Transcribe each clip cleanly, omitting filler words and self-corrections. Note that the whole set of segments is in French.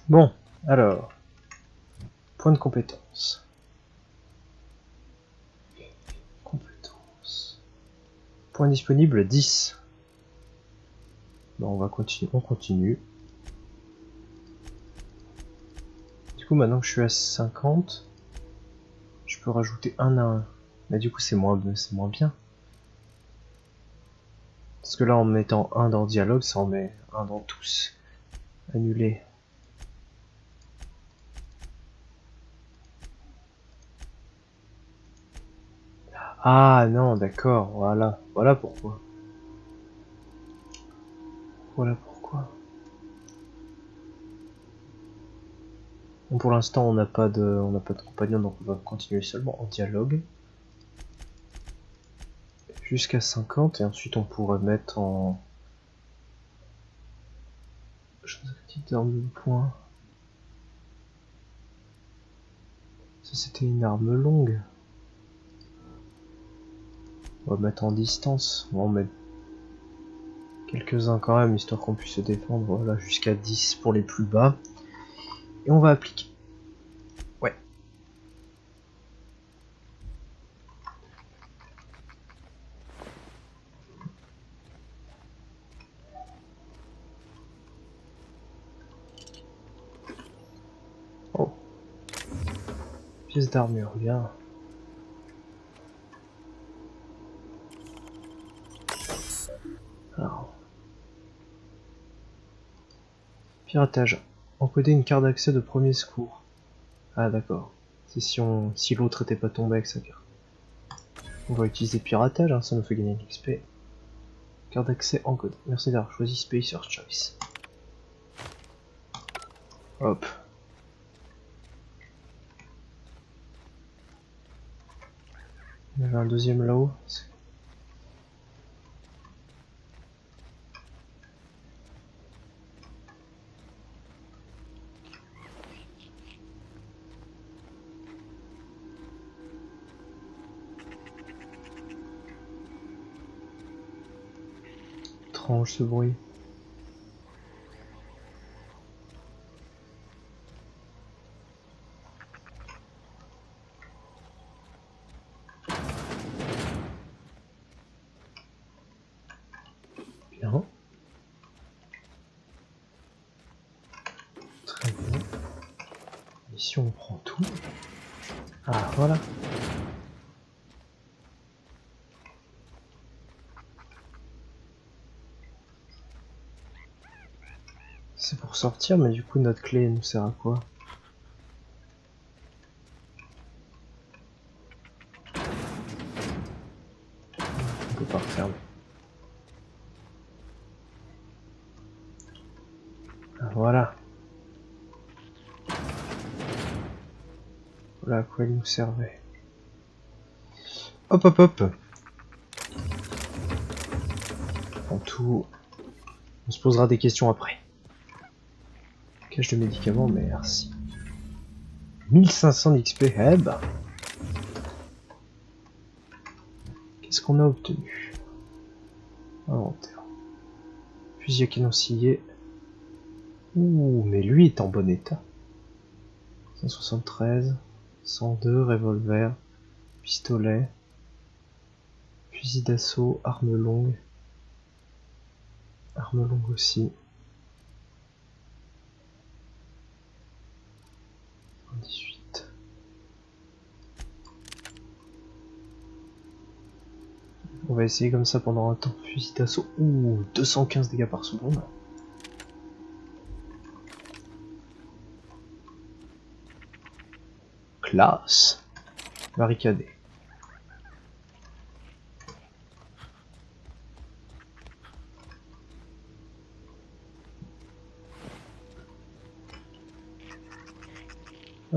Bon, alors, point de compétence. Compétence. Point disponible 10. Bon, on va continuer, on continue. Du coup, maintenant que je suis à 50, je peux rajouter un à un. Mais du coup, c'est moins bien. Parce que là, en mettant un dans dialogue, ça en met un dans tous. Annuler. Ah non, d'accord, voilà. Voilà pourquoi. Voilà pourquoi. Bon, pour l'instant, on n'a pas de compagnon, donc on va continuer seulement en dialogue. Jusqu'à 50, et ensuite on pourrait mettre en... Petite arme de poing. Ça, c'était une arme longue. On va mettre en distance. On va en mettre quelques-uns quand même, histoire qu'on puisse se défendre. Voilà, jusqu'à 10 pour les plus bas. Et on va appliquer. Ouais. Oh. Pièce d'armure, bien. Alors. Piratage. Encoder une carte d'accès de premier secours. Ah d'accord. C'est si l'autre était pas tombé avec sa carte. On va utiliser piratage, hein, ça nous fait gagner de l'XP. Carte d'accès encodée. Merci d'avoir choisi Space Your Choice. Hop. Il y avait un deuxième là-haut. Étrange ce bruit. Bien. Très bien. Ici on prend tout. Ah voilà. C'est pour sortir, mais du coup notre clé nous sert à quoi? On peut pas refermer. Ah, voilà. Voilà à quoi il nous servait. Hop hop hop. En tout. On se posera des questions après. Cache de médicaments, merci. 1500 d'XP, eh ben. Qu'est-ce qu'on a obtenu? Inventaire. Fusil à canon scié. Ouh, mais lui est en bon état. 173, 102, revolver, pistolet, fusil d'assaut, arme longue aussi. 18. On va essayer comme ça pendant un temps. Fusil d'assaut. Ouh, 215 dégâts par seconde. Classe. Barricadé.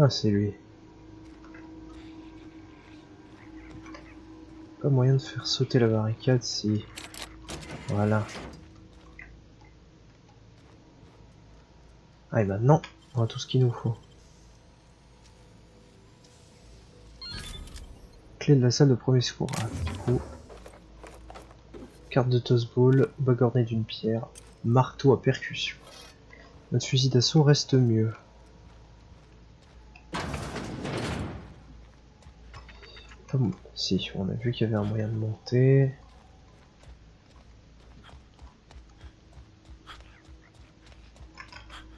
Ah, c'est lui. Pas moyen de faire sauter la barricade si... Voilà. Ah, et maintenant, on a tout ce qu'il nous faut. Clé de la salle de premier secours. Ah, du coup... Carte de toss-ball, bague ornée d'une pierre, marteau à percussion. Notre fusil d'assaut reste mieux. Si, on a vu qu'il y avait un moyen de monter.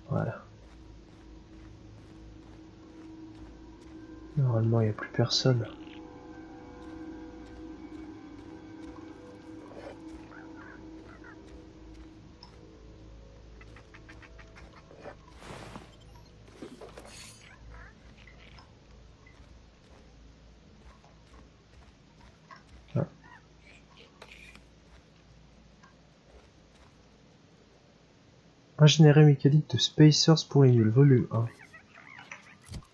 Voilà. Normalement, il n'y a plus personne. Ah. Ingénierie mécanique de Spacers pour les nuls, volume 1.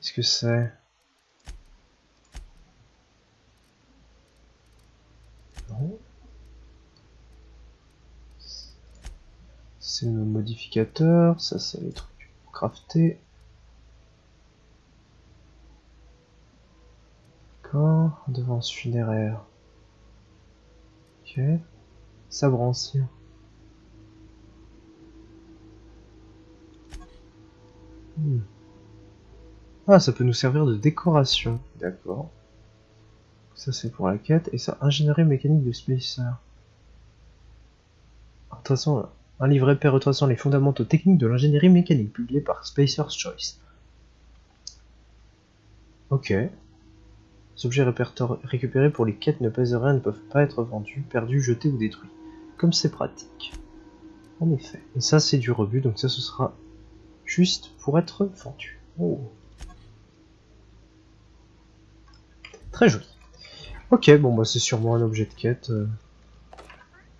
Qu'est-ce que c'est? Non. C'est nos modificateurs, ça c'est les trucs pour crafter. D'accord, devance funéraire. Ok. Sabre ancien. Ah, ça peut nous servir de décoration. D'accord. Ça c'est pour la quête. Et ça, ingénierie mécanique de Spacer. De toute façon, un livret pair retraçant les fondamentaux techniques de l'ingénierie mécanique, publié par Spacer's Choice. Ok. Les objets récupérés pour les quêtes ne pèsent rien, ne peuvent pas être vendus, perdus, jetés ou détruits. Comme c'est pratique. En effet. Et ça c'est du rebut, donc ça ce sera juste pour être vendu. Oh. Très joli. Ok, bon bah c'est sûrement un objet de quête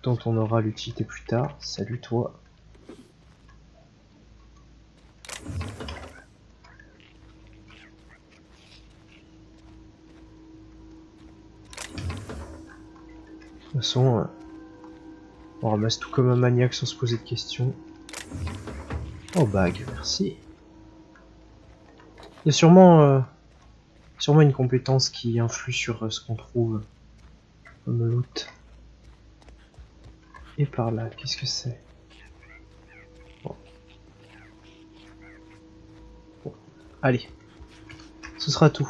dont on aura l'utilité plus tard. Salut toi. De toute façon, on ramasse tout comme un maniaque sans se poser de questions. Oh bague, merci. Il y a sûrement une compétence qui influe sur ce qu'on trouve comme loot. Et par là, qu'est-ce que c'est? Bon. Bon. Allez, ce sera tout.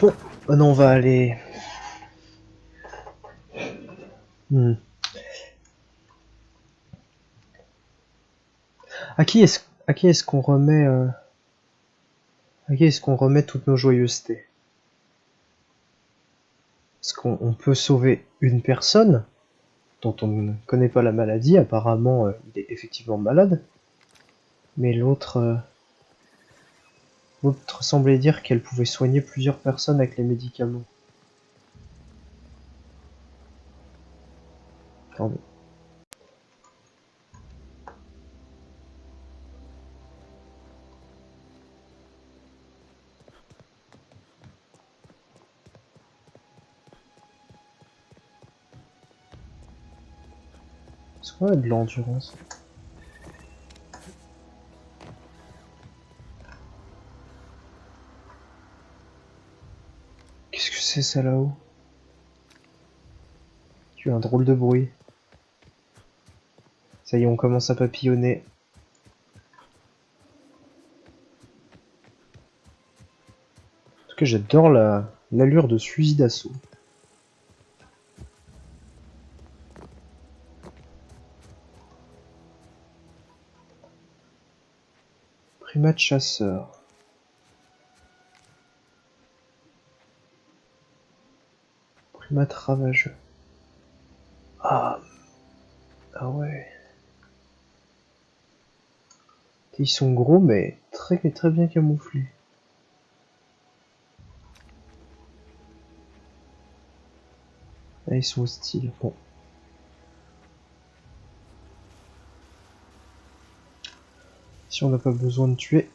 Bon, maintenant on va aller... À qui est-ce qu'on remet à qui est-ce qu'on remet toutes nos joyeusetés? Est-ce qu'on peut sauver une personne dont on ne connaît pas la maladie? Apparemment, il est effectivement malade. Mais l'autre semblait dire qu'elle pouvait soigner plusieurs personnes avec les médicaments. Pardon. C'est quoi de l'endurance? Qu'est-ce que c'est ça là-haut? Tu as un drôle de bruit. Ça y est, on commence à papillonner. En tout cas, j'adore l'allure de ce fusil d'assaut. Primate chasseur. Primate ravageux. Ah ouais. Ils sont gros mais très bien camouflés. Là, ils sont hostiles. Bon. Si on n'a pas besoin de tuer,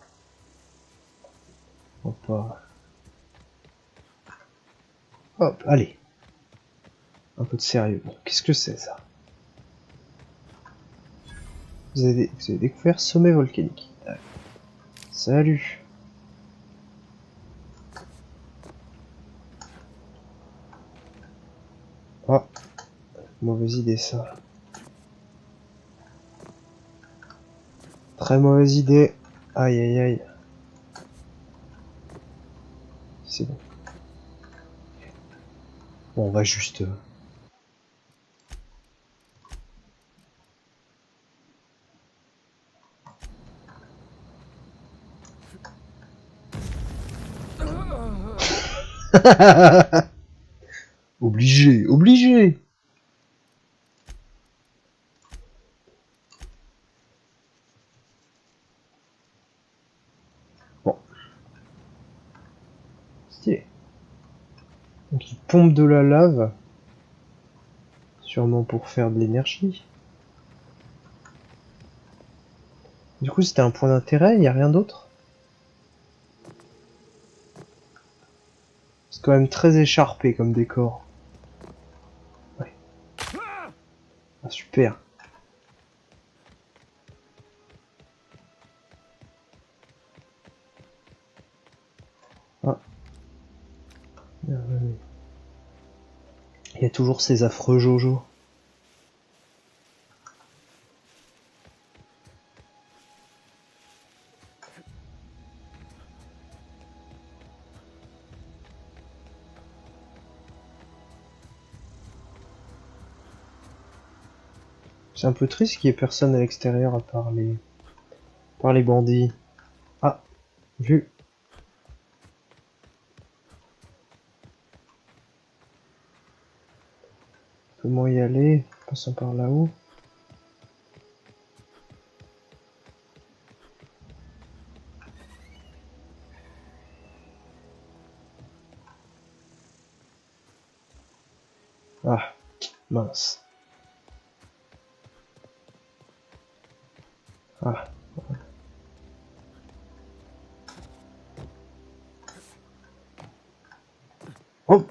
on va pas... Hop, allez. Un peu de sérieux. Bon, qu'est-ce que c'est ça? Vous avez découvert sommet volcanique. Salut. Oh, mauvaise idée ça. Très mauvaise idée. Aïe aïe aïe. C'est bon. Bon, on va juste... Obligé, obligé. Bon. Stylé. Donc il pompe de la lave. Sûrement pour faire de l'énergie. Du coup c'était un point d'intérêt, il n'y a rien d'autre? C'est quand même très écharpé comme décor. Ouais. Ah, super. Ah. Il y a toujours ces affreux Jojo. C'est un peu triste qu'il n'y ait personne à l'extérieur à part les bandits. Ah, vu. Comment y aller? Passons par là-haut. Ah, mince. Ah. Oh! De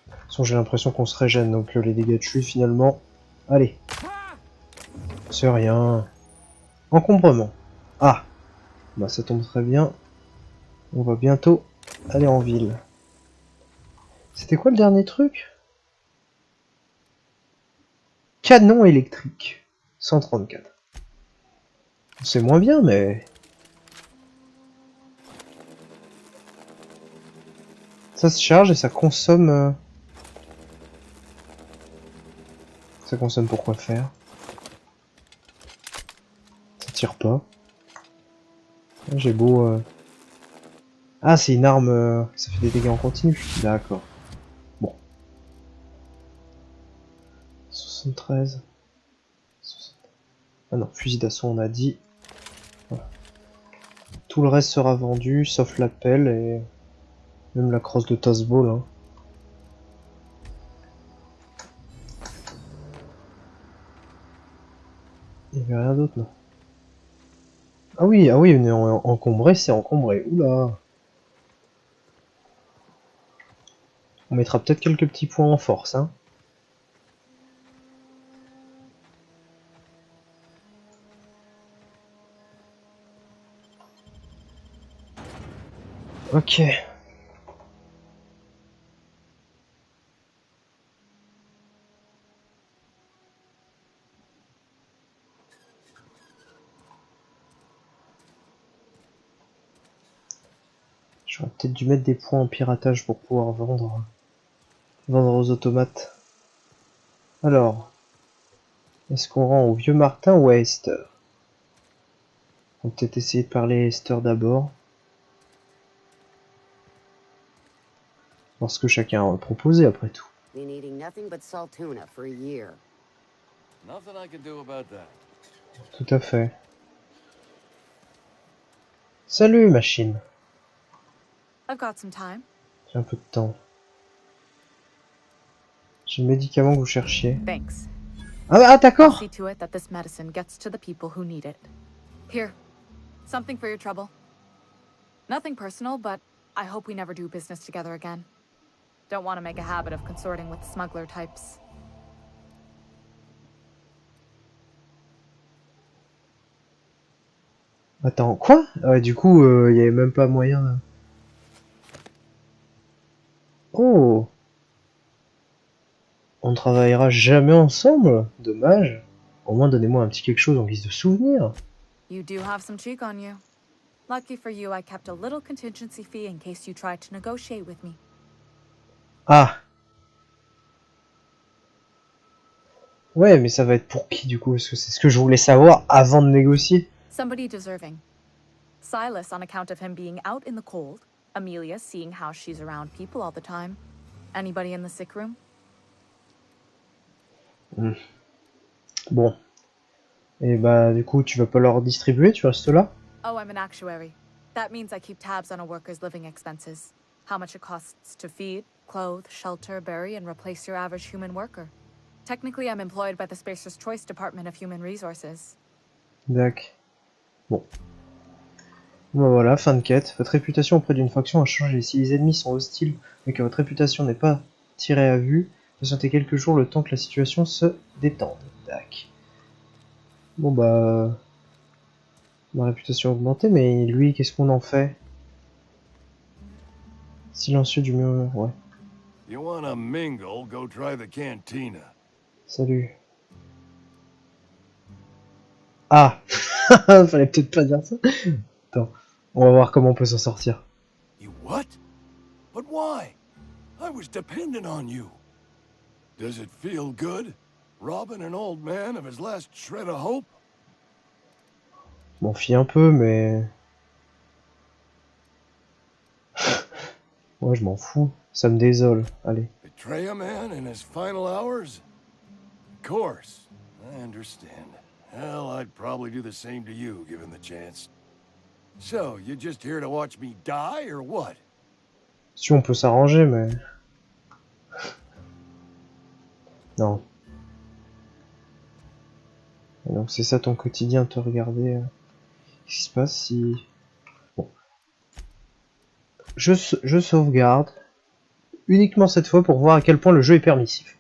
toute façon, j'ai l'impression qu'on se régène, donc les dégâts de chute finalement. Allez. C'est rien. Encombrement. Ah! Bah ça tombe très bien. On va bientôt aller en ville. C'était quoi le dernier truc? Canon électrique. 134. C'est moins bien, mais... Ça se charge et ça consomme... Ça consomme pour quoi faire? Ça tire pas. J'ai beau... Ah, c'est une arme... Ça fait des dégâts en continu. D'accord. Bon. 73. 60. Ah non, fusil d'assaut on a dit. Voilà. Tout le reste sera vendu, sauf la pelle et... Même la crosse de Tossball, hein. Il y avait rien d'autre, non? Ah oui, mais encombré, c'est encombré. Oula! On mettra peut-être quelques petits points en force, hein. Ok. J'aurais peut-être dû mettre des points en piratage pour pouvoir vendre aux automates. Alors, est-ce qu'on rend au vieux Martin ou à Esther? On va peut-être essayer de parler à Esther d'abord. Voir ce que chacun a proposé après tout. Tout à fait. Salut, machine. J'ai un peu de temps. J'ai le médicament que vous cherchiez. Ah d'accord. Something for your trouble. Nothing personal, but I hope we never do business together again. Don't want to make a habit of consorting with smuggler types. Attends, quoi? Ouais, du coup, il y avait même pas moyen de... Oh! On ne travaillera jamais ensemble. Dommage. Au moins, donnez-moi un petit quelque chose en guise de souvenir. You do have some cheek on you. Lucky for you, I kept a little contingency fee in case you tried to negotiate with me. Ah. Ouais, mais ça va être pour qui du coup? Parce que c'est ce que je voulais savoir avant de négocier. Somebody deserving. Silas on account of him being out in the cold. Amelia seeing how she's around people all the time. Anybody in the sick room? Bon. Et bah du coup, tu vas pas leur distribuer, tu restes là? Oh, I'm an actuary. That means I keep tabs on a worker's living expenses. How much it costs to feed, clothe, shelter, bury, and replace your average human worker. Technically, I'm employed by the Spacer's Choice Department of Human Resources. D'accord. Bon. Bah voilà, fin de quête. Votre réputation auprès d'une faction a changé. Si les ennemis sont hostiles, mais que votre réputation n'est pas tirée à vue, patientez quelques jours le temps que la situation se détende. Tac. Bon bah... Ma réputation a augmenté, mais lui, qu'est-ce qu'on en fait? Silencieux du mur, ouais. You wanna mingle, go try the cantina. Salut. Ah. Fallait peut-être pas dire ça. Attends, on va voir comment on peut s'en sortir. You what? But why? I was dependent on you. Does it feel good? Robbing an old man of his last shred of hope? Je m'en fie un peu, mais... Ouais, je m'en fous. Ça me désole. Allez. Betray a man in his final hours? Of course, I understand. Hell, I'd probably do the same to you, given the chance. So, you just here to watch me die, or what? Si on peut s'arranger, mais... Non. Et donc c'est ça ton quotidien, te regarder... Qu'est-ce qui se passe si... Bon. Je sauvegarde. Uniquement cette fois pour voir à quel point le jeu est permissif.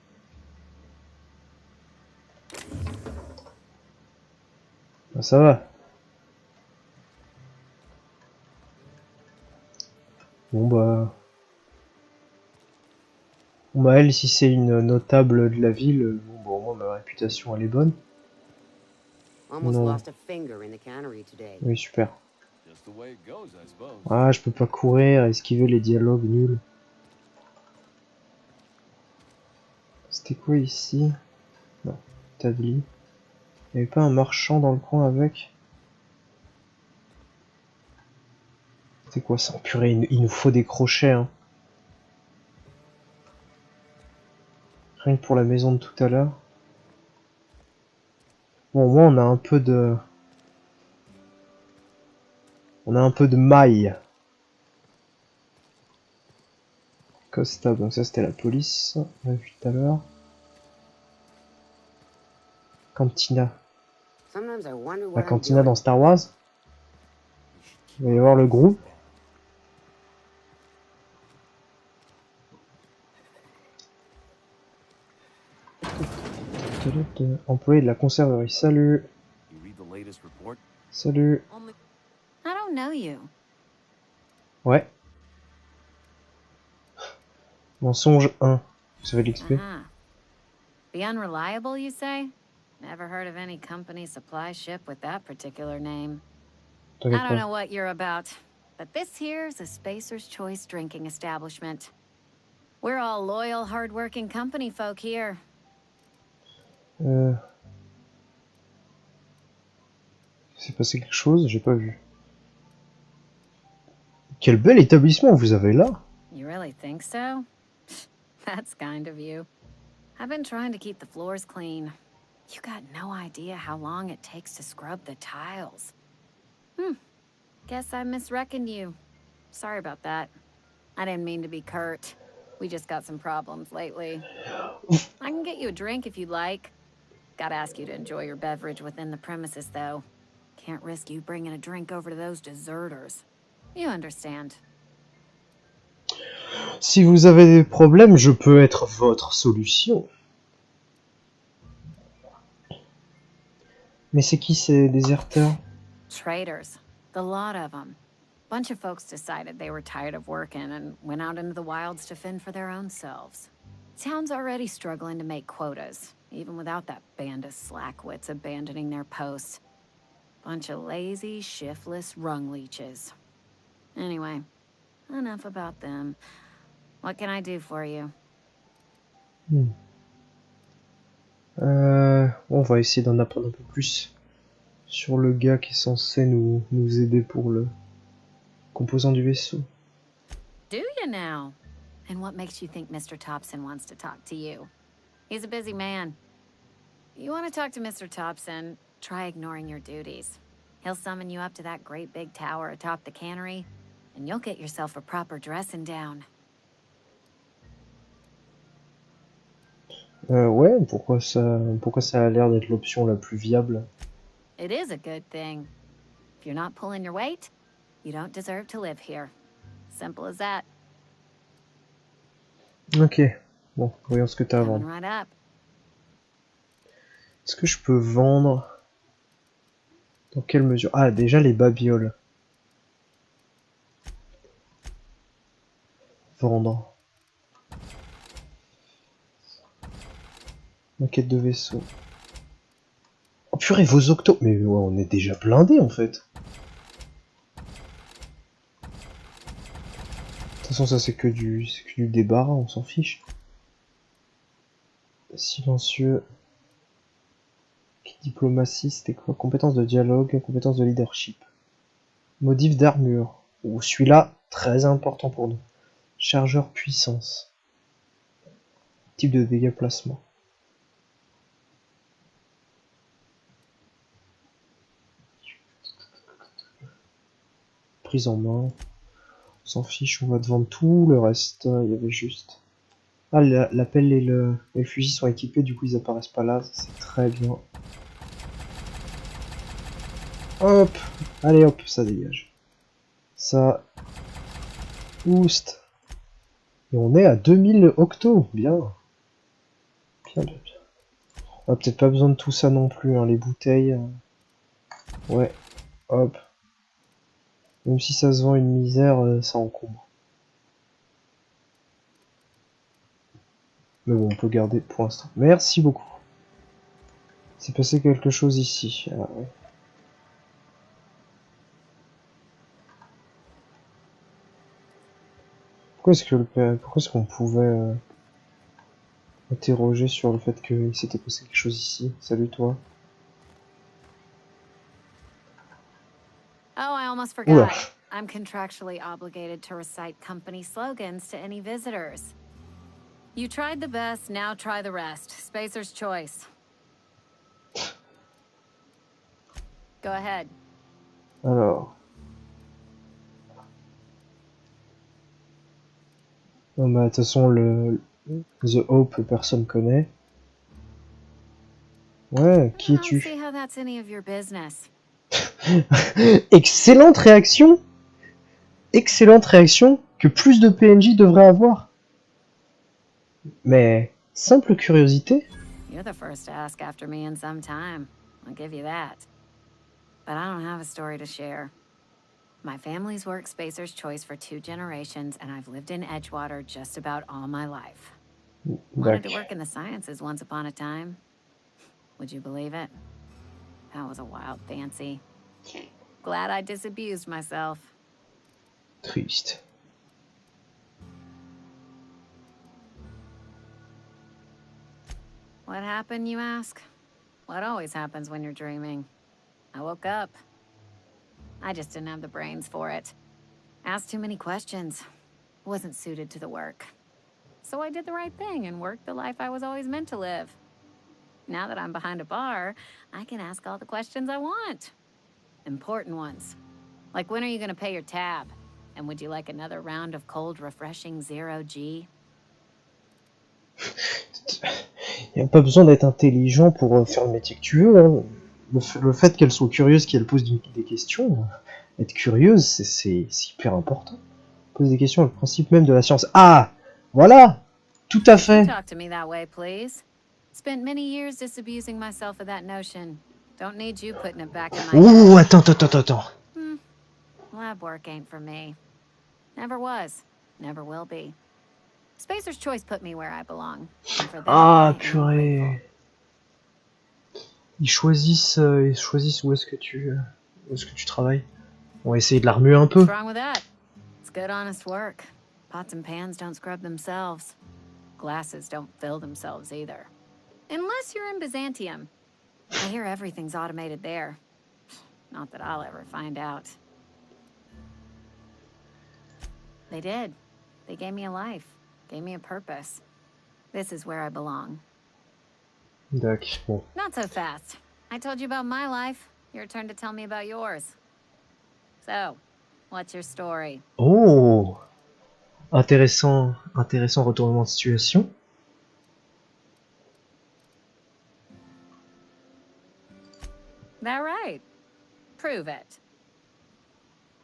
Ben, ça va. Bon bah... Bon bah elle, si c'est une notable de la ville, bon bah au moins ma réputation elle est bonne. Non. Oui, super. Just the way it goes, I suppose. Ah, je peux pas courir, esquiver les dialogues nuls. C'était quoi ici? Non, établi. Il y avait pas un marchand dans le coin avec? C'est quoi ça? Purée, il nous faut des crochets, hein. Rien que pour la maison de tout à l'heure. Bon, au moins on a un peu de... On a un peu de maille. Costa, donc ça c'était la police. On a vu tout à l'heure. Cantina. La cantina dans Star Wars. Il va y avoir le groupe. Employé de la conserverie. Salut. You read the latest report? Salut. I don't know you. Ouais. Mensonge 1. Ça fait de l'XP. The unreliable, you say? Never heard of any company supply ship with that particular name. I don't know what you're about, but this here's a Spacer's Choice drinking establishment. We're all loyal, hard-working company folk here. C'est passé quelque chose? J'ai pas vu. Quel bel établissement vous avez là! You really think so? That's kind of you. I've been trying to keep the floors clean. You got no idea how long it takes to scrub the tiles. Guess I misreckoned you. Sorry about that. I didn't mean to be curt. We just got some problems lately. I can get you a drink if you'd like. Gotta ask you to enjoy your beverage within the premises, though. Can't risk you bringing a drink over to those deserters. You understand. Si vous avez des problèmes, je peux être votre solution. Mais c'est qui ces déserteurs? Traitors. The lot of them. Bunch of folks decided they were tired of working and went out into the wilds to fend for their own selves. town's already struggling to make quotas, even without that band of slackwits abandoning their posts. Bunch of lazy, shiftless rung leeches. Anyway, enough about them. What can I do for you? On va essayer d'en apprendre un peu plus sur le gars qui est censé nous aider pour le composant du vaisseau. Do you now? And what makes you think Mr. Thompson wants to talk to you? He's a busy man. You want to talk to Mr. Thompson, try ignoring your duties. He'll summon you up to that great big tower atop the cannery, and you'll get yourself a proper dressing down. Ouais, pourquoi ça a l'air d'être l'option la plus viable? It is a good thing. If you're not pulling your weight, you don't deserve to live here. Simple as that. Ok, bon, voyons ce que t'as à Coming vendre. right up. Est-ce que je peux vendre? Dans quelle mesure? Ah, déjà les babioles. Vendre. Maquette de vaisseau. Oh purée, vos octos. Mais ouais, on est déjà blindé en fait. De toute façon, ça c'est que du débarras, on s'en fiche. Silencieux. Diplomatie, c'était quoi? Compétence de dialogue, compétence de leadership. Modif d'armure. Ou celui-là, très important pour nous. Chargeur puissance. Type de dégâts placement. Prise en main. On s'en fiche, on va te vendre tout le reste. Il y avait juste. Ah, la pelle et le fusil sont équipés, du coup ils apparaissent pas là, c'est très bien. Hop, allez hop, ça dégage. Ça. Boost. Et on est à 2000 octos, bien. Bien, bien, bien. On a peut-être pas besoin de tout ça non plus, hein, les bouteilles. Ouais, hop. Même si ça se vend une misère, ça encombre. Mais bon, on peut garder pour l'instant. Merci beaucoup. C'est passé quelque chose ici. Ah, ouais. Pourquoi est-ce qu'on pouvait interroger sur le fait qu'il s'était passé quelque chose ici? Salut toi. Oh, I almost Oula. forgot. I'm contractually obligated to recite company slogans to any visitors. You tried the best, now try the rest. Spacer's choice. Go ahead. Alors. Non, mais de toute façon, The Hope, personne connaît. Ouais, qui I don't es-tu? see how that's any of your business. Excellente réaction! Excellente réaction que plus de PNJ devraient avoir. Mais, simple curiosité. You're the first to ask after me in some time. I'll give you that. But I don't have a story to share. My family's worked Spacer's Choice for 2 generations, and I've lived in Edgewater just about all my life. Wanted to work in the sciences once upon a time. Would you believe it? That was a wild fancy. Glad I disabused myself. Triste. What happened, you ask? What always happens when you're dreaming? I woke up. I just didn't have the brains for it. Asked too many questions. Wasn't suited to the work. So I did the right thing and worked the life I was always meant to live. Now that I'm behind a bar, I can ask all the questions I want. Important ones. Like, when are you gonna pay your tab? And would you like another round of cold, refreshing 0G? Il n'y a pas besoin d'être intelligent pour faire le métier que tu veux. Hein. Le fait qu'elle soit curieuse, qu'elle pose des questions, être curieuse, c'est hyper important. Pose des questions, le principe même de la science. Ah, voilà, tout à fait. Talk to me that way, please. Spent many years disabusing myself of that notion. Don't need you putting it back in my Ouh, attends. Lab work ain't for me. Never was. Never will be. Spacer's Choice put me where I belong. And for that, Ah, I am grateful. purée. Ils choisissent où est-ce que tu travailles. On va essayer de la remuer un peu. What's wrong with that? It's good, honest work. Pots and pans don't scrub themselves. Glasses don't fill themselves either. Unless you're in Byzantium. I hear everything's automated there. Not that I'll ever find out. They did. They gave me a life. Gave me a purpose. This is where I belong. D'accord, bon. Not so fast. I told you about my life. Your turn to tell me about yours. So, what's your story? Oh, intéressant retournement de situation. That right? Prove it.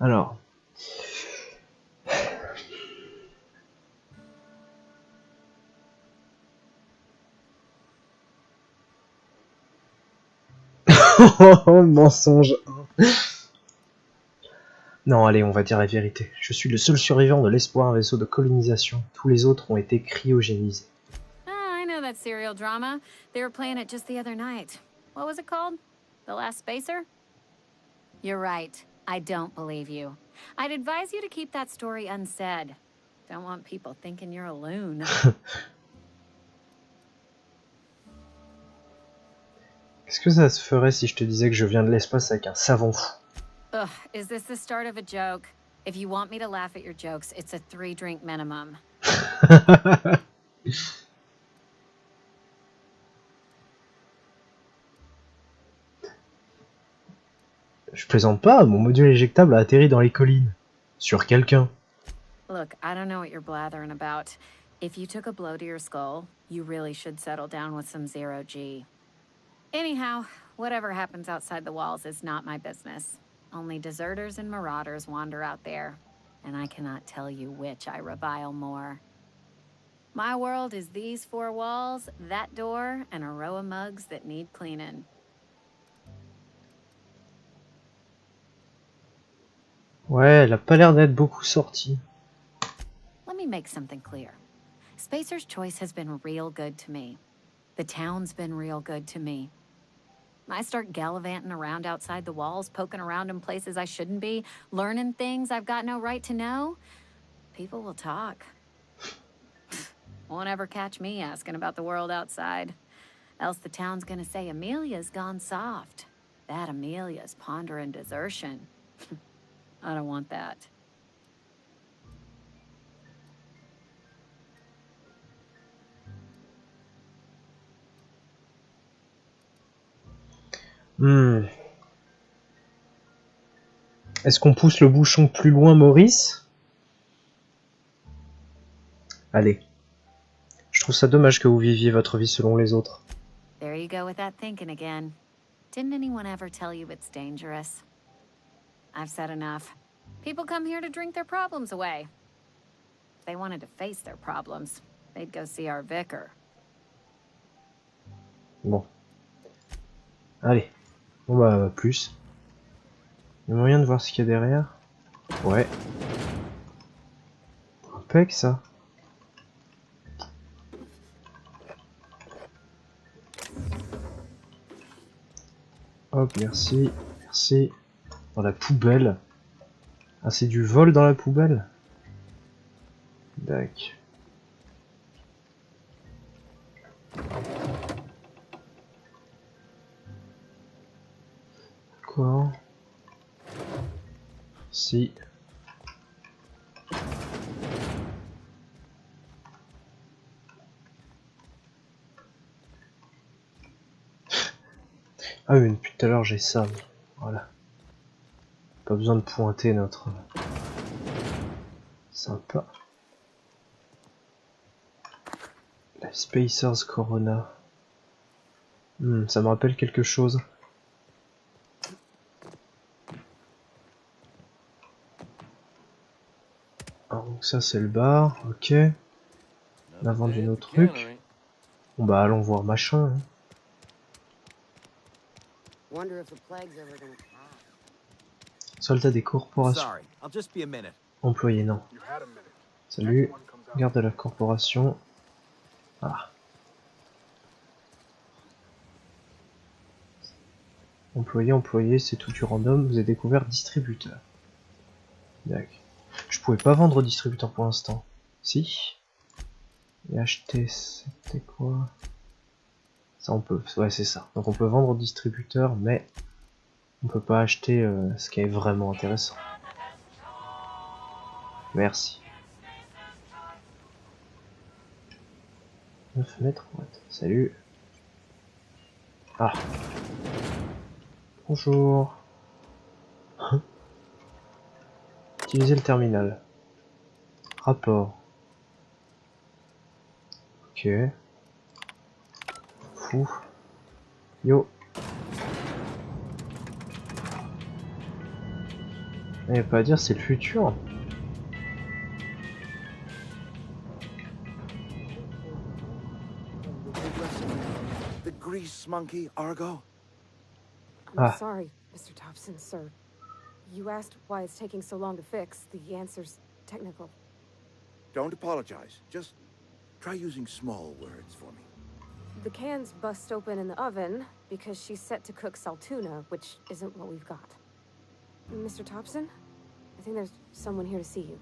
Alors. Oh, mensonge. Non, allez, on va dire la vérité. Je suis le seul survivant de l'espoir, un vaisseau de colonisation. Tous les autres ont été cryogénisés. Ah, I know that serial drama. They were playing it just the other night. What was it called? The Last Spacer? You're right. I don't believe you. I'd advise you to keep that story unsaid. Don't want people thinking you're a loon. Qu'est-ce que ça se ferait si je te disais que je viens de l'espace avec un savon fou? Ugh, is this the start of a joke? If you want me to laugh at your jokes, it's a 3-drink minimum. Je plaisante pas, mon module éjectable a atterri dans les collines. Sur quelqu'un. Look, I don't know what you're blathering about. If you took a blow to your skull, you really should settle down with some zero-G. Anyhow, whatever happens outside the walls is not my business. Only deserters and marauders wander out there, and I cannot tell you which I revile more. My world is these 4 walls, that door, and a row of mugs that need cleaning. Ouais, elle a pas l'air d'être beaucoup sortie. Let me make something clear. Spacer's Choice has been real good to me. The town's been real good to me. I start gallivanting around outside the walls, poking around in places I shouldn't be, learning things I've got no right to know. People will talk. Won't ever catch me asking about the world outside. Else the town's gonna say Amelia's gone soft. That Amelia's pondering desertion. I don't want that. Est-ce qu'on pousse le bouchon plus loin, Maurice? Allez. Je trouve ça dommage que vous viviez votre vie selon les autres. There you go with that thinking again. Didn't anyone ever tell you it's dangerous? I've said enough. People come here to drink their problems away. If they wanted to face their problems, they'd go see our vicar. Bon. Allez. Bon bah, plus. Il y a moyen de voir ce qu'il y a derrière? Ouais. Impec, ça. Hop, merci. Merci. Dans la poubelle. Ah, c'est du vol dans la poubelle? Dac. Quoi? Si. Ah oui, depuis tout à l'heure j'ai ça. Voilà. Pas besoin de pointer notre... Sympa. La Spacer's Corona. Ça me rappelle quelque chose. Alors, donc ça c'est le bar, ok. On a vendu nos trucs. Bon bah allons voir machin. Hein. Soldat des corporations. Employé, non. Salut. Garde de la corporation. Ah. Employé, c'est tout du random. Vous avez découvert distributeur. D'accord. Je pouvais pas vendre distributeur pour l'instant. Si. Et acheter, c'était quoi? Ça on peut. Ouais, c'est ça. Donc on peut vendre au distributeur, mais on peut pas acheter ce qui est vraiment intéressant. Merci. 9 mètres, ouais. Salut. Ah. Bonjour. Utiliser le terminal. Rapport. Ok. Fou. Yo. Il n'y a pas à dire, c'est le futur. The grease monkey, Argo? I'm Ah. sorry, Mr. Thompson, sir. You asked why it's taking so long to fix. The answer's technical. Don't apologize. Just try using small words for me. The cans bust open in the oven because she's set to cook saltuna, which isn't what we've got. Mr. Thompson? I think there's someone here to see you.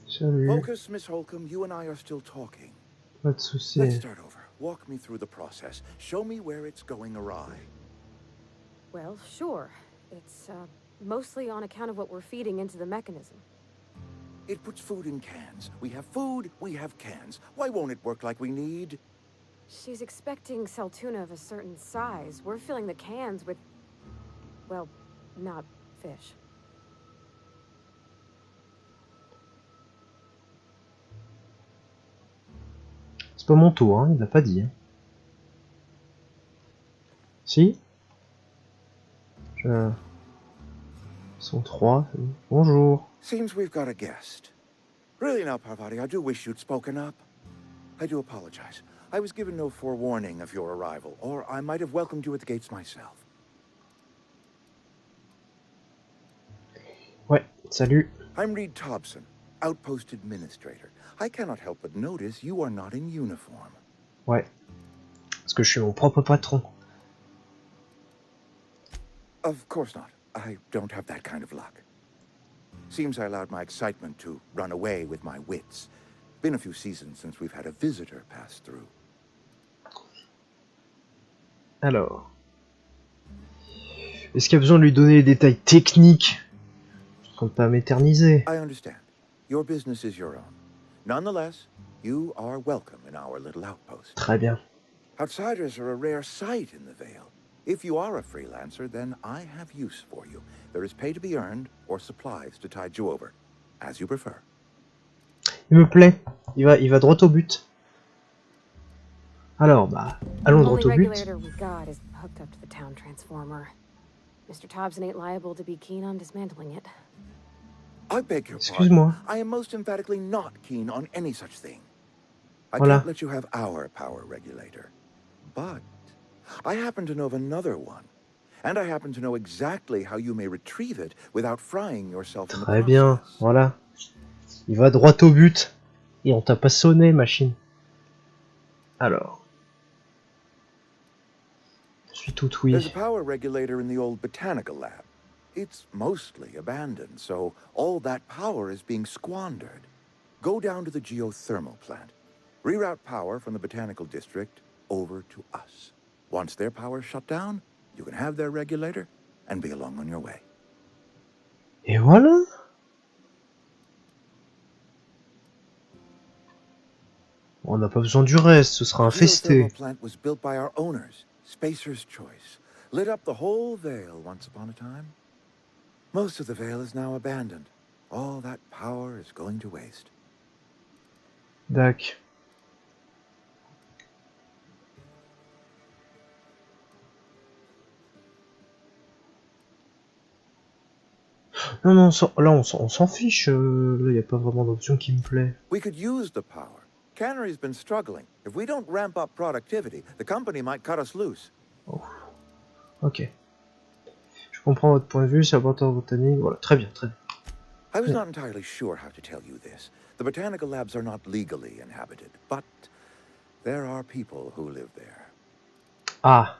Salut. Focus, Miss Holcomb. You and I are still talking. Pas de Let's soucis. start over. Walk me through the process. Show me where it's going awry. Well, sure. It's, mostly on account of what we're feeding into the mechanism. It puts food in cans. We have food, we have cans. Why won't it work like we need? She's expecting saltuna of a certain size. We're filling the cans with, well, not fish. C'est pas mon tour, hein, il l'a pas dit. Hein. Si? Ils sont 3. Bonjour. Seems we've got a guest. Really now, Parvati, I do wish you'd spoken up. I do apologize. I was given no forewarning of your arrival, or I might have welcomed you at the gates myself. Ouais, salut. I'm Reed Thompson, Outpost Administrator. I cannot help but notice you are not in uniform. Ouais. Parce que je suis mon propre patron. Of course not. I don't have that kind of luck. Seems I allowed my excitement to run away with my wits. Been a few seasons since we've had a visitor pass through. Alors. Est-ce qu'il y a besoin de lui donner les détails techniques? Je compte pas m'éterniser. I understand. Your business is your own. Nonetheless, you are welcome in our little outpost. Très bien. Outsiders are a rare sight in the Vale. If you are a freelancer, then I have use for you. There is pay to be earned, or supplies to tide you over, as you prefer. Il me plaît. Il va droit au but. Alors, bah, allons droit au but. Regulator we've got is hooked up to the town transformer. Mr. Thompson ain't liable to be keen on dismantling it. I beg your Excuse-moi. pardon. I am most emphatically not keen on any such thing. I Voilà. can't let you have our power regulator. But I happen to know of another one. And I happen to know exactly how you may retrieve it without frying yourself in the Très process. bien, voilà. Il va droit au but. Et on t'a pas sonné, machine. Alors. Je suis tout There's a oui. power regulator in the old botanical lab. It's mostly abandoned, so all that power is being squandered. Go down to the geothermal plant. Reroute power from the botanical district over to us. Once their power's shut down, you can have their regulator and be along on your way. Et voilà. On n'a pas besoin du reste, ce sera The infesté. geothermal plant was built by our owners, Spacer's Choice. Lit up the whole Vale once upon a time. Most of the Vale is now abandoned. All that power is going to waste. Dac. Non, non, là on s'en fiche. Là, il n'y a pas vraiment d'option qui me plaît. We could use the power. Cannery's been struggling. If we don't ramp up productivity, the company might cut us loose. Oh. Ok. Je comprends votre point de vue, c'est important botanique. Voilà, très bien, très bien. I was not entirely sure how to tell you this. The botanical labs are not legally inhabited, but there are people who live there. Ah.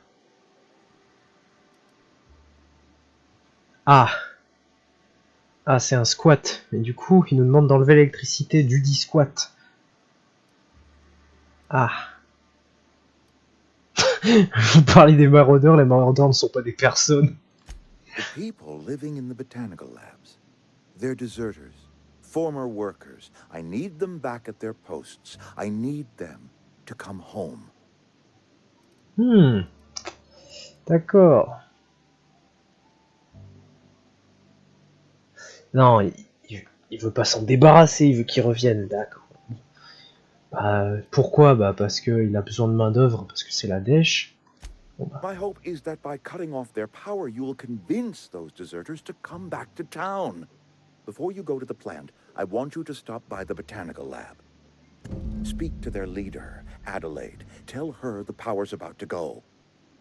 Ah. Ah, c'est un squat. Et du coup, il nous demande d'enlever l'électricité du dit squat. Ah. Vous parlez des maraudeurs, les maraudeurs ne sont pas des personnes. The people living in the botanical labs, they're deserters, former workers. I need them back at their posts. I need them to come home. D'accord. Non, il veut pas s'en débarrasser, il veut qu'ils reviennent, d'accord. Bah, pourquoi? Bah parce qu'il a besoin de main d'œuvre, parce que c'est la dèche. Bon, bah. My hope is that by cutting off their power, you will convince those deserters to come back to town. Before you go to the plant, I want you to stop by the botanical lab. Speak to their leader, Adelaide. Tell her the power's about to go,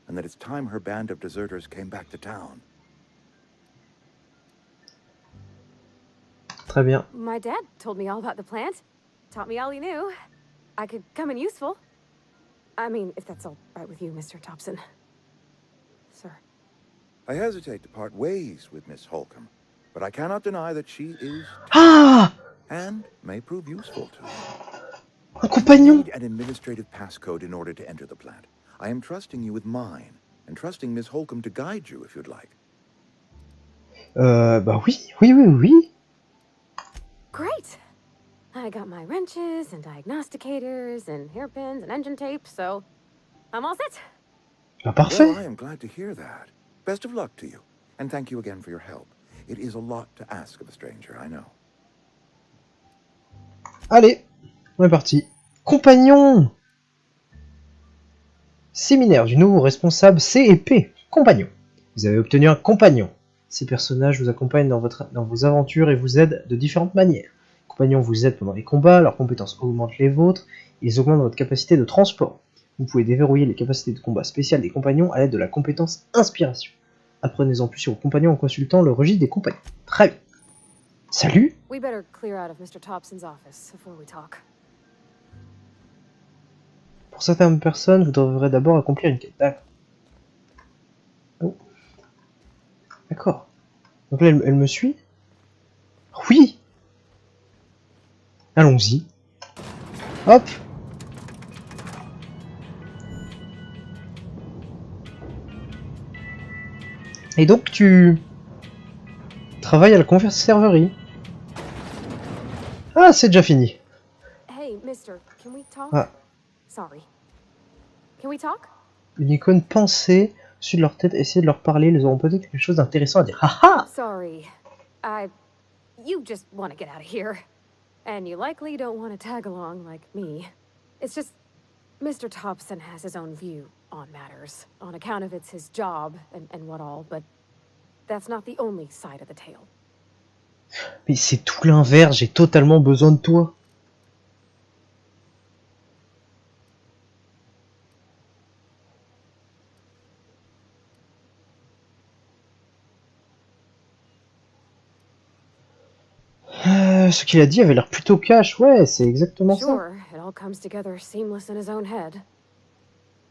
and that it's time her band of deserters came back to town. Très bien. My dad told me all about the plant. Taught me all he knew. I could come in useful. I mean, if that's all right with you, Mr. Thompson. Sir. I hesitate to part ways with Miss Holcomb, but I cannot deny that she is Ah! and may prove useful to you. Un compagnon! You need an administrative passcode in order to enter the plant. I am trusting you with mine, and trusting Miss Holcomb to guide you if you'd like. Bah oui. Great! I got my wrenches and diagnosticators and hairpins and engine tape, so I'm all set. Bah parfait. Well, I am glad to hear that. Best of luck to you, and thank you again for your help. It is a lot to ask of a stranger, I know. Allez, on est parti. Compagnon! Séminaire du nouveau responsable C et P. Compagnon. Vous avez obtenu un compagnon. Ces personnages vous accompagnent dans vos aventures et vous aident de différentes manières. Les compagnons vous aident pendant les combats, leurs compétences augmentent les vôtres, ils augmentent votre capacité de transport. Vous pouvez déverrouiller les capacités de combat spéciales des compagnons à l'aide de la compétence inspiration. Apprenez-en plus sur vos compagnons en consultant le registre des compagnons. Très bien. Salut! We better clear out of Mr. Thompson's office before we talk. Pour certaines personnes, vous devrez d'abord accomplir une quête. D'accord. Oh. D'accord. Donc là, elle me suit? Oui! Allons-y. Hop! Et donc tu travailles à la conserverie. Ah, c'est déjà fini. Hey, mister, can we talk? Ah, Sorry. Can we talk? une icône pensée au-dessus de leur tête. Essayez de leur parler. Ils auront peut-être quelque chose d'intéressant à dire. Haha! Sorry. You just want to get out of here. And you likely don't want to tag along like me. It's just, Mr. Thompson has his own view on matters, on account of it's his job and what all, but that's not the only side of the tale. Mais c'est tout l'inverse. J'ai totalement besoin de toi. Ce qu'il a dit avait l'air plutôt cash. Ouais, c'est exactement ça. Sure, it all comes together seamless in his own head.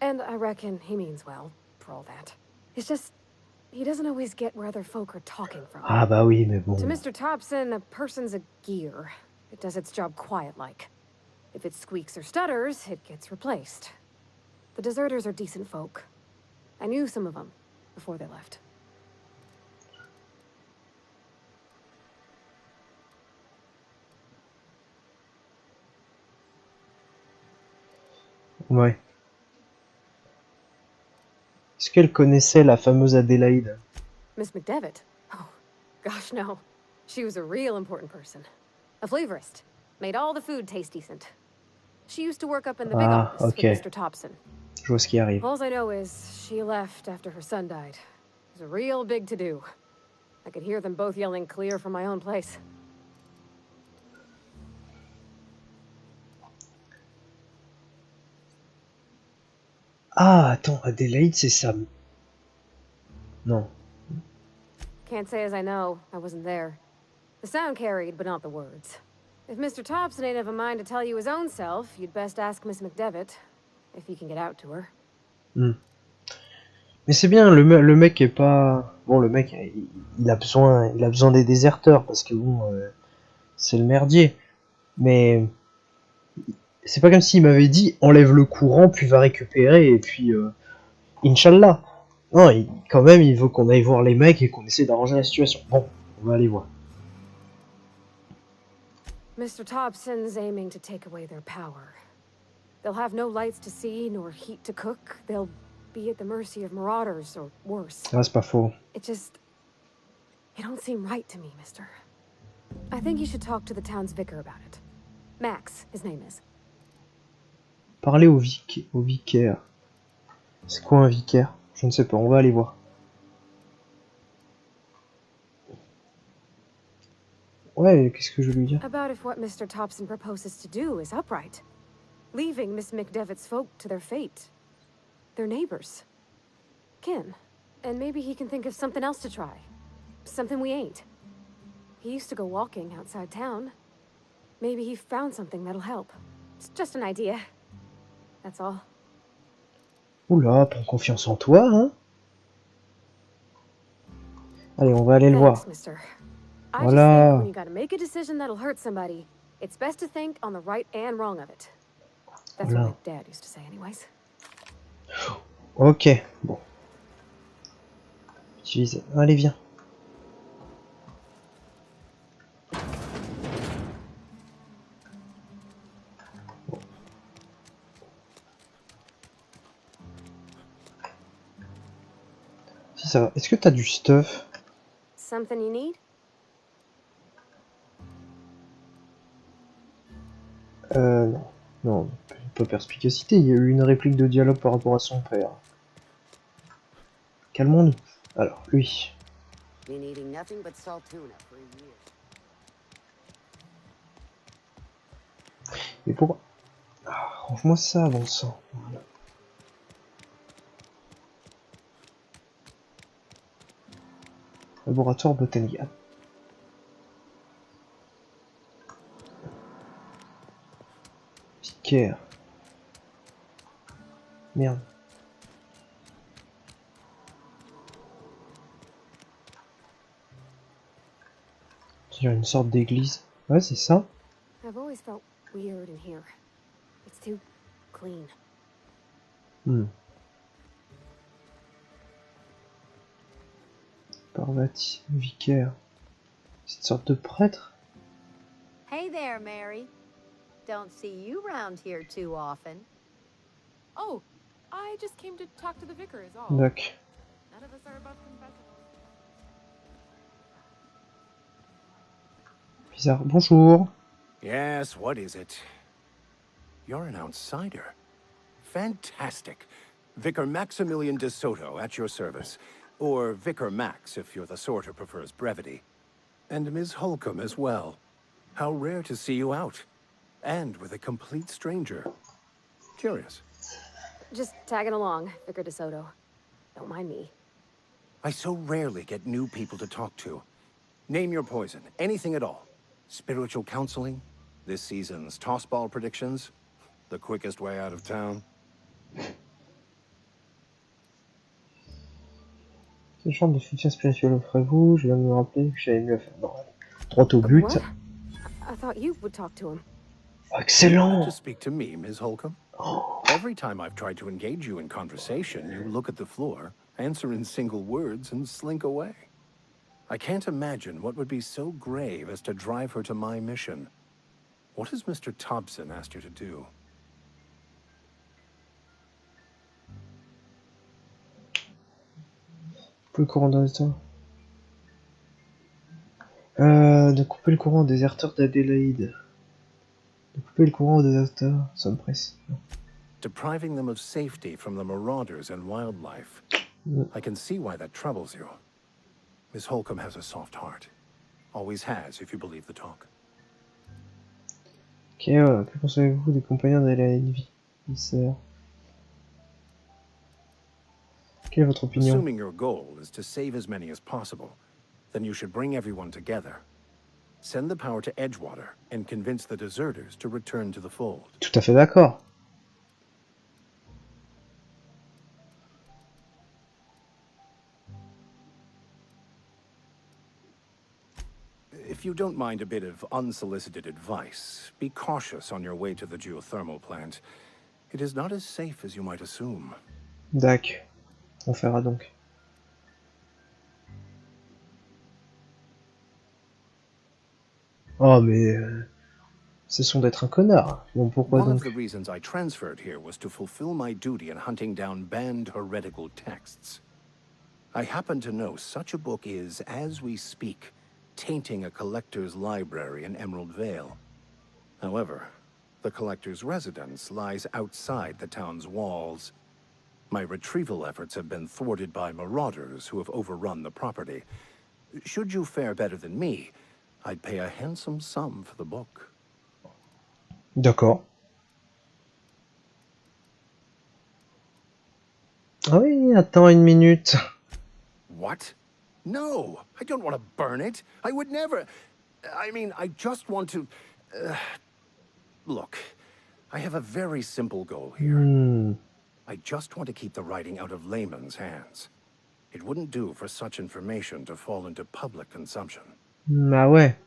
And I reckon he means well, for all that. It's just, he doesn't always get where other folk are talking from. Ah bah oui, mais bon. To Mr. Thompson, a person's a gear. It does its job quiet-like. If it squeaks or stutters, it gets replaced. The deserters are decent folk. I knew some of them before they left. Ouais. Est-ce qu'elle connaissait la fameuse Adélaïde? Miss McDevitt? Oh, gosh, no. She was a real important person. A flavorist. Made all the food taste decent. She used to work up in the big office with Mr. Thompson. Je vois ce qui arrive. All I know is she left after her son died. It was a real big to-do. I could hear them both yelling clear from my own place. Ah, attends, Adélaïde, c'est ça. Non. Can't say as I know. I wasn't there. The sound carried, but not the words. If Mr. Thompson ain't of a mind to tell you his own self, you'd best ask Miss McDevitt, if you can get out to her. Mais c'est bien, le mec est pas... Bon, le mec, il a besoin des déserteurs, parce que bon, c'est le merdier. Mais c'est pas comme s'il m'avait dit, enlève le courant, puis va récupérer, et puis... Inch'Allah. Non, quand même, il veut qu'on aille voir les mecs et qu'on essaie d'arranger la situation. Bon, on va aller voir. Mr. Thompson's aiming to take away their power. They'll have no lights to see, nor heat to cook. They'll be at the mercy of marauders, or worse. Ah, c'est pas faux. It don't seem right to me, mister. I think you should talk to the town's vicar about it. Max, his name is. Parler au vicaire. C'est quoi un vicaire? Je ne sais pas, on va aller voir. Ouais, qu'est-ce que je vais lui dire? About if what Mr. Thompson proposes to do is upright. Leaving Miss McDevitt's folk to their fate. Their neighbors. Kin. And maybe he can think of something else to try. Something we ain't. He used to go walking outside town. Maybe he found something that'll help. It's just an idea. That's all. Oula, prends confiance en toi, hein? Allez, on va aller le voir. Mister. Voilà. I just think when you gotta make a decision that'll hurt somebody, it's best to think on the right and wrong of it. That's what my dad used to say anyways. Ok, bon. Utiliser. Allez, viens. Bon. Si ça va. Est-ce que t'as du stuff? Something you need? Non. Non, pas perspicacité, il y a eu une réplique de dialogue par rapport à son père. Calmons-nous. Alors, lui. Been eating nothing but salt tuna for a year. Mais pourquoi? Ah, range-moi ça avant ça. Voilà. Laboratoire botanique. Vicaire. Merde. Il y a une sorte d'église. Ouais, c'est ça. I've always felt weird in here. It's too clean. Parvati, vicaire. C'est une sorte de prêtre. Hey there, Mary. Don't see you round here too often. Oh, I just came to talk to the vicar is all. D'accord. None of us are above confessional. Bizarre. Bonjour. Yes, what is it? You're an outsider. Fantastic. Vicar Maximilian de Soto at your service. Or Vicar Max, if you're the sort who prefers brevity. And Ms. Holcomb as well. How rare to see you out. And with a complete stranger. Curious. Just tagging along, Vicar DeSoto. Don't mind me. I so rarely get new people to talk to. Name your poison, anything at all. Spiritual counseling, this season's tossball predictions, the quickest way out of town. Quelle forme de soutien spirituel offrez-vous? Je viens de me rappeler que j'avais mieux à faire. Non, droit au but. What? I thought you would talk to him. Excellent! To speak to me, Ms. Holcomb? Every time I've tried to engage you in conversation, you look at the floor, answer in single words, and slink away. I can't imagine what would be so grave as to drive her to my mission. What has Mr. Thompson asked you to do? Couper le courant dans l'état. De couper le courant aux déserteurs d'Adélaïde. De couper le courant aux déserteurs, ça me presse. Depriving them of safety from the marauders and wildlife. I can see why that troubles you. Miss Holcomb has a soft heart. Always has, if you believe the talk. Ok, que pensez-vous des compagnons d'Adélaïde? Quelle est votre opinion? Assuming your goal is to save as many as possible, then you should bring everyone together. Send the power to Edgewater and convince the deserters to return to the fold. Tout à fait d'accord. If you don't mind a bit of unsolicited advice, be cautious on your way to the geothermal plant. It is not as safe as you might assume. Dac. On fera donc. Oh mais... cessons d'être un connard. Bon, pourquoi One of donc? the reasons I transferred here was to fulfill my duty in hunting down banned heretical texts. I happen to know such a book is, as we speak, tainting a collector's library in Emerald Vale. However, the collector's residence lies outside the town's walls. My retrieval efforts have been thwarted by marauders who have overrun the property. Should you fare better than me, I'd pay a handsome sum for the book. D'accord. Ah oui, attends une minute. What? No, I don't want to burn it. I would never... I mean, I just want to... Look, I have a very simple goal here. I just want to keep the writing out of layman's hands. It wouldn't do for such information to fall into public consumption. Ah ouais.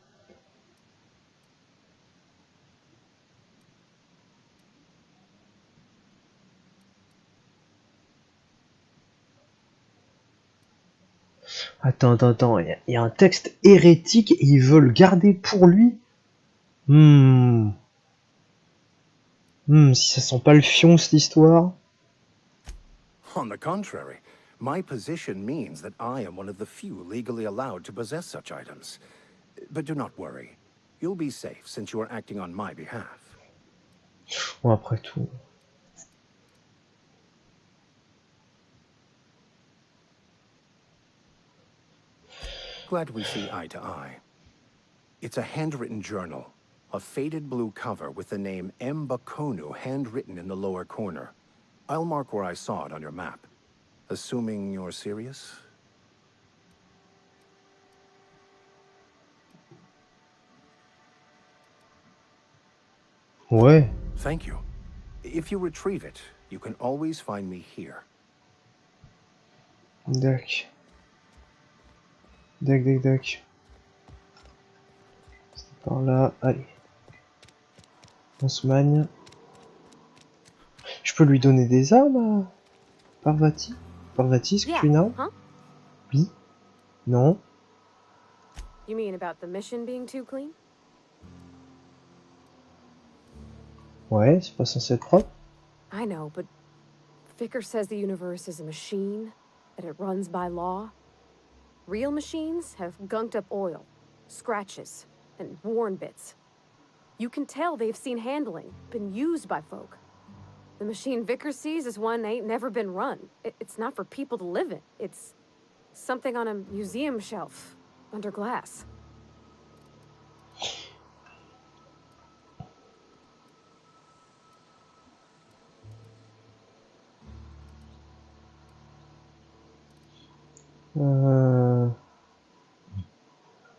Attends, il y a un texte hérétique et il veut le garder pour lui. Si ça sent pas le fion cette histoire. On the contrary, my position means that I am one of the few legally allowed to possess such items. But do not worry. You'll be safe since you are acting on my behalf. Bon, après tout. Glad we see eye to eye. It's a handwritten journal. A faded blue cover with the name M. Bakonu handwritten in the lower corner. I'll mark where I saw it on your map. Assuming you're serious? Ouais. Thank you. If you retrieve it, you can always find me here. Dac. C'est par là. Allez. On se magne. Je peux lui donner des armes à Parvati? Parvati, est-ce que tu es une arme? Huh? Oui. Non. You mean about the mission being too clean? Ouais, c'est pas censé être propre. I know, but Vicar says the universe is a machine, that it runs by law. Real machines have gunked up oil, scratches, and worn bits. You can tell they've seen handling, been used by folk. The machine Vicar sees is one ain't never been run. It's not for people to live in. It's something on a museum shelf, under glass.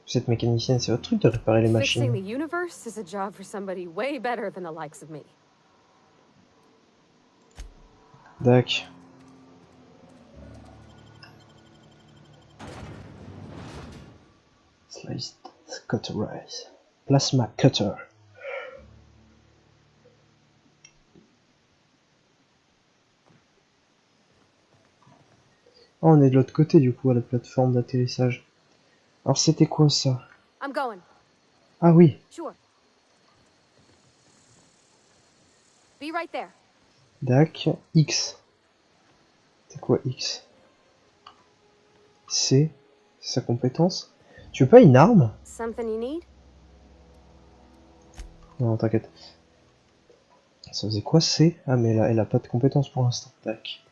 Cette mécanicienne, c'est votre truc de réparer les Fixing the machines. universe is a job for somebody way better than the likes of me. Dac. Sliced cauterize. Plasma cutter. Oh, on est de l'autre côté du coup à la plateforme d'atterrissage. Alors c'était quoi ça? I'm going. Ah oui. Sure. Be right there. Dac. X. C'est quoi X? C. C'est sa compétence. Tu veux pas une arme? Something you need? Non, t'inquiète. Ça faisait quoi C? Ah mais elle a pas de compétence pour l'instant. Tac.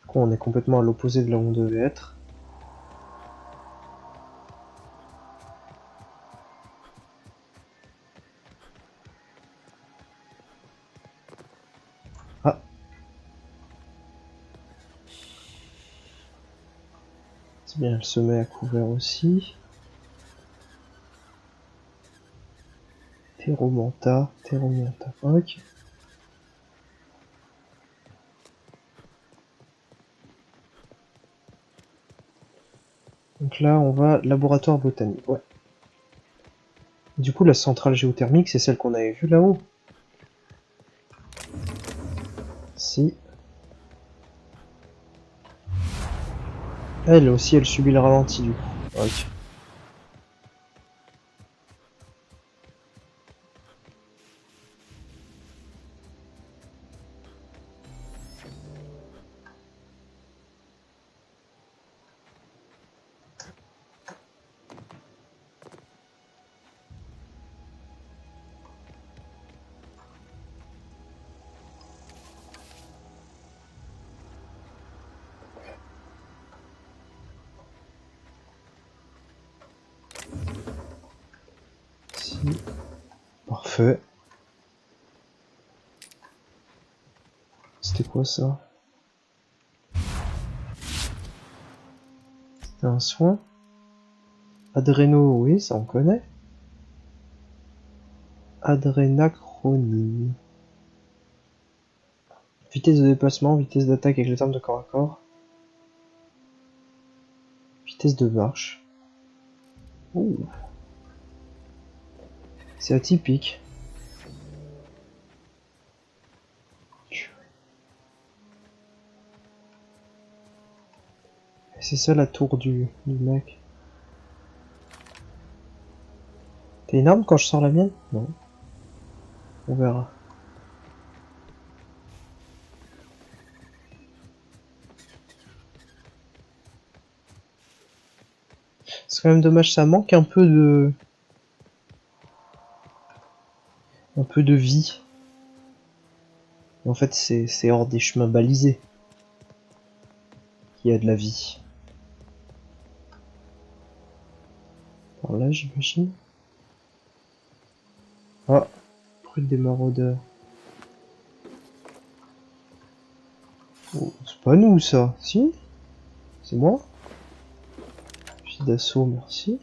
Du coup on est complètement à l'opposé de là où on devait être. C'est bien, elle se met à couvert aussi. Terromanta, ok. Donc là, on va laboratoire botanique, ouais. Du coup, la centrale géothermique, c'est celle qu'on avait vue là-haut. Si. Elle aussi, elle subit le ralenti du coup. Ok. Si. Parfait. C'était quoi ça? C'était un soin? Adréno, oui, ça on connaît. Adrénachronie. Vitesse de déplacement, vitesse d'attaque avec les armes de corps à corps. Vitesse de marche. Ouh. C'est atypique. C'est ça la tour du mec. T'as une arme quand je sors la mienne? Non. On verra. C'est quand même dommage, ça manque un peu de... vie. En fait, c'est hors des chemins balisés qu'il y a de la vie. Par là, j'imagine. Ah, brut des maraudeurs. Oh, c'est pas nous ça, si? C'est moi? Fusil d'assaut, merci.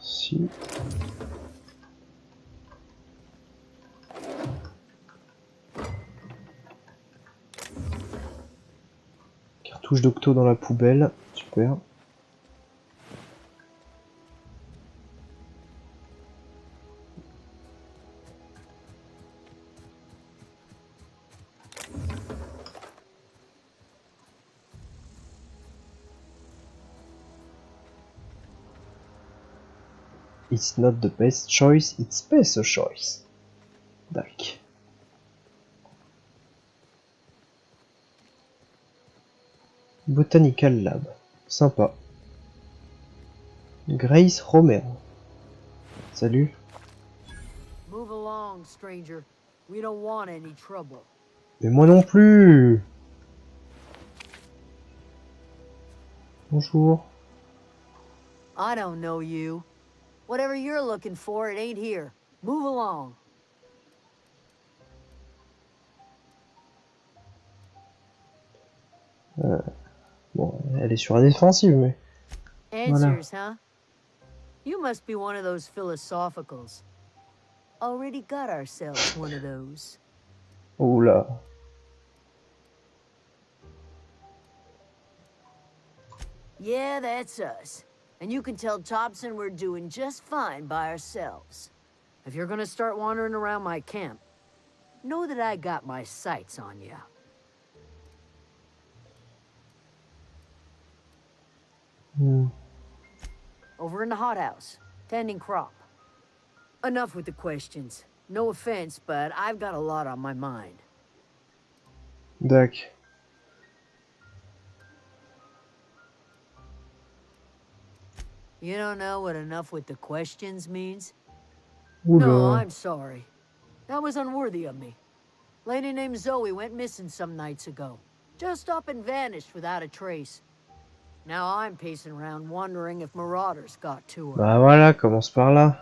Si. Cartouche d'octo dans la poubelle, super. It's not the best choice, it's best choice. Dac. Botanical Lab. Sympa. Grace Romero. Salut. Move along, stranger. We don't want any trouble. Mais moi non plus. Bonjour. I don't know you. Whatever you're looking for, it ain't here. Move along. Bon, elle est sur la défensive, mais... Answers, huh? You must be one of those philosophicals. Already got ourselves one of those. Oula. Yeah, that's us. And you can tell Thompson we're doing just fine by ourselves. If you're gonna start wandering around my camp, know that I got my sights on you. Over in the hothouse, tending crop. Enough with the questions. No offense, but I've got a lot on my mind. Dac. You don't know what enough with the questions means? Oula. No, I'm sorry. That was unworthy of me. Lady named Zoe went missing some nights ago. Just up and vanished without a trace. Now I'm pacing around wondering if marauders got to her. Bah voilà, commence par là.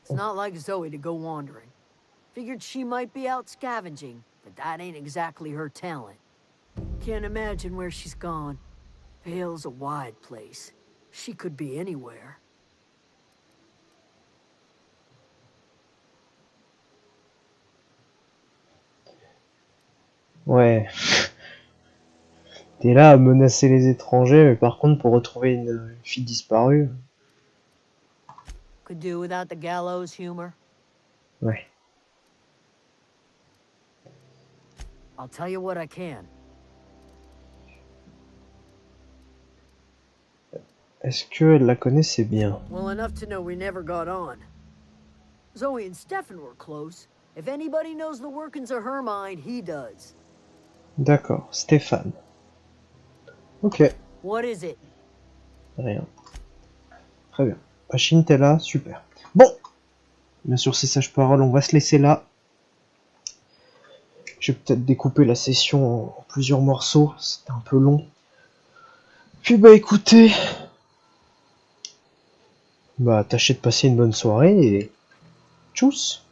It's not like Zoe to go wandering. Figured she might be out scavenging, but that ain't exactly her talent. Can't imagine where she's gone. Vale's a wide place. She could be anywhere. Ouais. T'es là à menacer les étrangers, mais par contre, pour retrouver une fille disparue... Could do without the gallows humor. Ouais. I'll tell you what I can. Est-ce qu'elle la connaissait bien? Well enough to know we never got on. Zoe and Stefan were close. If anybody knows the workings of her mind, he does. D'accord, Stéphane. Ok, What is it? rien. Très bien. Machine, t'es là, super. Bon, bien sûr, ces sages paroles, on va se laisser là. Je vais peut-être découper la session en plusieurs morceaux, c'était un peu long. Puis bah écoutez, bah tâchez de passer une bonne soirée et tchuss!